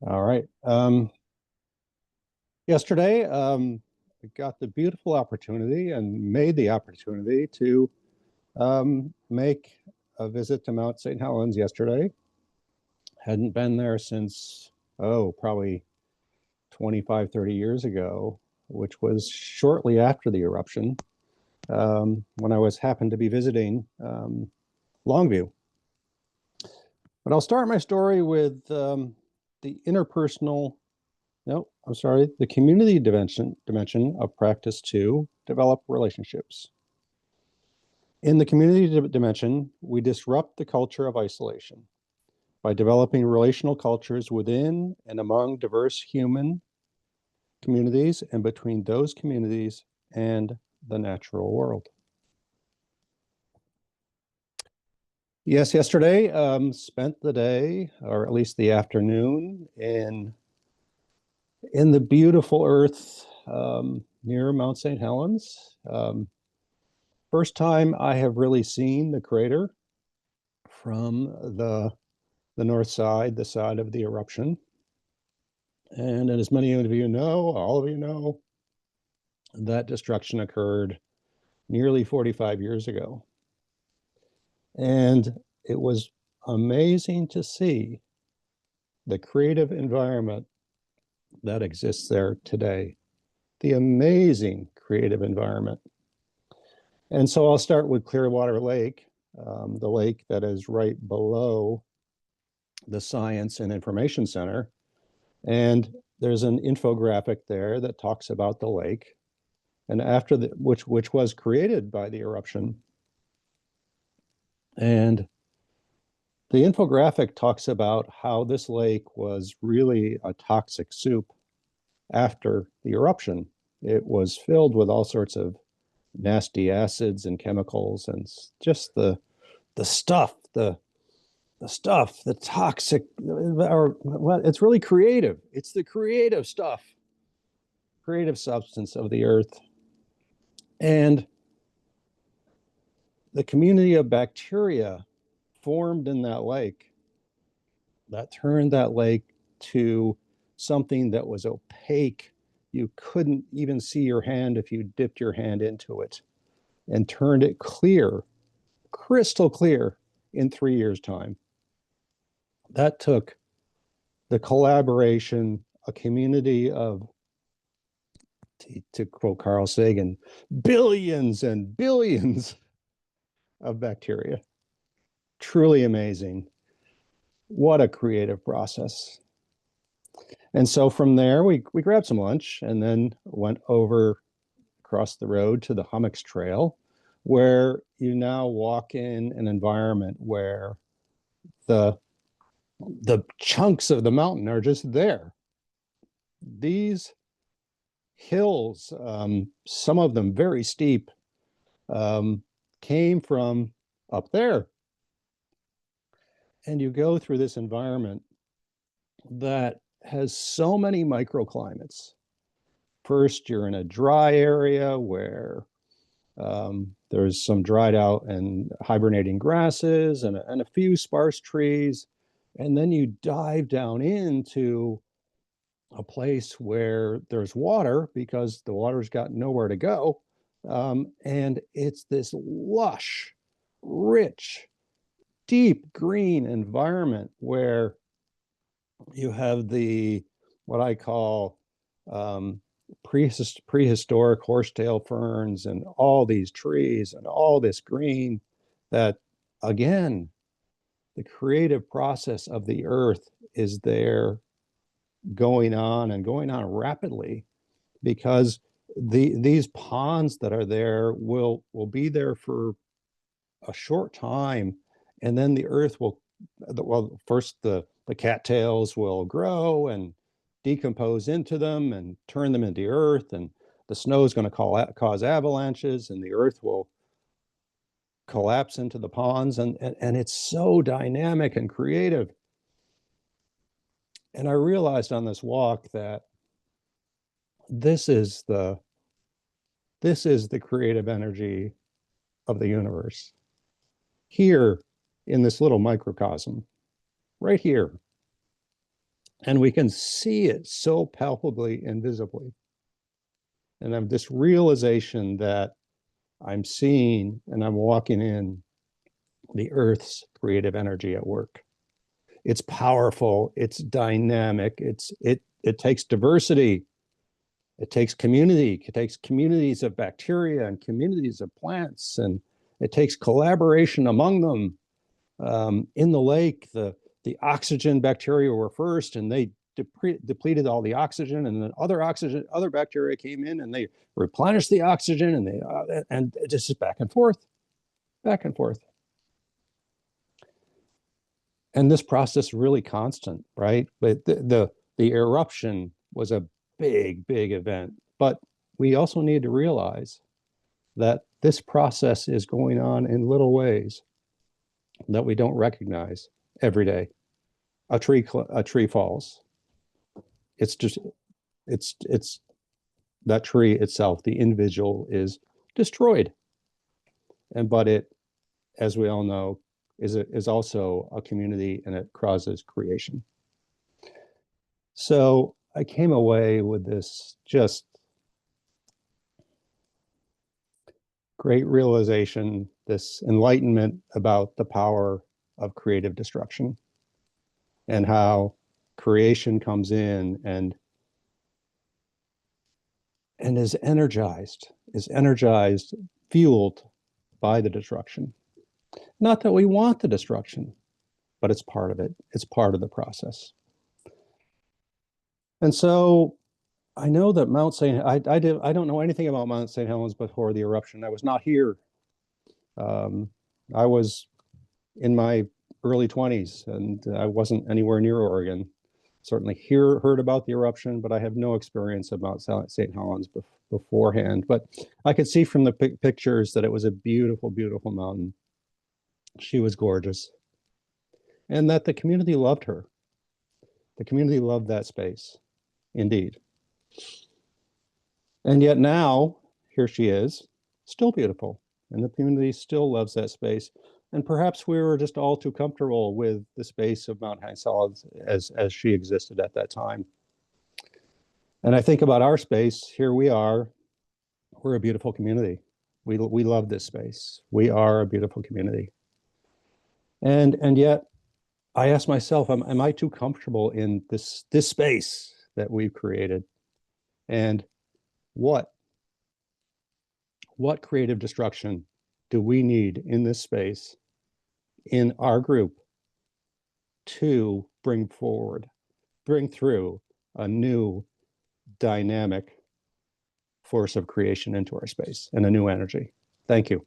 All right. Yesterday, I got the beautiful opportunity and made the opportunity to make a visit to Mount St. Helens yesterday. Hadn't been there since, probably 25, 30 years ago, which was shortly after the eruption, when I happened to be visiting Longview. But I'll start my story with the interpersonal. No, I'm sorry. The community dimension of practice to develop relationships. In the community dimension, we disrupt the culture of isolation by developing relational cultures within and among diverse human communities and between those communities and the natural world. Yes, yesterday, spent the day, or at least the afternoon, in the beautiful earth near Mount St. Helens. First time I have really seen the crater from the north side, the side of the eruption. And as many of you know, all of you know, that destruction occurred nearly 45 years ago. And it was amazing to see the creative environment that exists there today. The amazing creative environment. And so I'll start with Clearwater Lake, the lake that is right below the Science and Information Center. And there's an infographic there that talks about the lake, and after which was created by the eruption. And the infographic talks about how this lake was really a toxic soup after the eruption. It was filled with all sorts of nasty acids and chemicals, and just the stuff, the toxic, or well, it's really creative. It's the creative stuff, creative substance of the earth. And the community of bacteria formed in that lake that turned that lake to something that was opaque. You couldn't even see your hand if you dipped your hand into it, and turned it clear, crystal clear, in 3 years' time. That took the collaboration, a community of, to quote Carl Sagan, billions and billions of bacteria. Truly amazing. What a creative process. And so from there, we grabbed some lunch and then went over across the road to the Hummocks Trail, where you now walk in an environment where the chunks of the mountain are just there. These hills, some of them very steep, came from up there. And you go through this environment that has so many microclimates. First, you're in a dry area where there's some dried out and hibernating grasses and a few sparse trees. And then you dive down into a place where there's water, because the water's got nowhere to go. And it's this lush, rich, deep green environment where you have what I call prehistoric horsetail ferns and all these trees and all this green that, again, the creative process of the earth is there, going on and going on rapidly, because these ponds that are there will be there for a short time, and then the earth will, well, first the cattails will grow and decompose into them and turn them into earth, and the snow is going to cause avalanches, and the earth will collapse into the ponds, and it's so dynamic and creative. And I realized on this walk that this is the creative energy of the universe here in this little microcosm right here. And we can see it so palpably and visibly. And I have this realization that I'm seeing and I'm walking in the Earth's creative energy at work. It's powerful, it's dynamic, it takes diversity, it takes community, it takes communities of bacteria and communities of plants, and it takes collaboration among them. In the lake, the oxygen bacteria were first, and they depleted all the oxygen, and then other bacteria came in, and they replenished the oxygen, and it just is back and forth, back and forth. And this process really constant, right? But the eruption was a big event, but we also need to realize that this process is going on in little ways that we don't recognize every day. A tree falls. It's just it's that tree itself, the individual is destroyed, and but it, as we all know, is also a community, and it causes creation. So I came away with this just great realization, this enlightenment about the power of creative destruction and how creation comes in and is energized, fueled by the destruction. Not that we want the destruction, but it's part of it. It's part of the process. And so I know that Mount St. I don't know anything about Mount St. Helens before the eruption. I was not here. I was in my early 20s, and I wasn't anywhere near Oregon. Certainly heard about the eruption, but I have no experience about St. Helens beforehand. But I could see from the pictures that it was a beautiful, beautiful mountain. She was gorgeous, and that the community loved her. The community loved that space, indeed. And yet now, here she is, still beautiful, and the community still loves that space. And perhaps we were just all too comfortable with the space of Mount St. Helens as she existed at that time. And I think about our space. Here we are. We're a beautiful community. We love this space. We are a beautiful community. And yet, I ask myself, am I too comfortable in this space that we've created? And what creative destruction do we need in this space, in our group, to bring through a new dynamic force of creation into our space and a new energy? Thank you.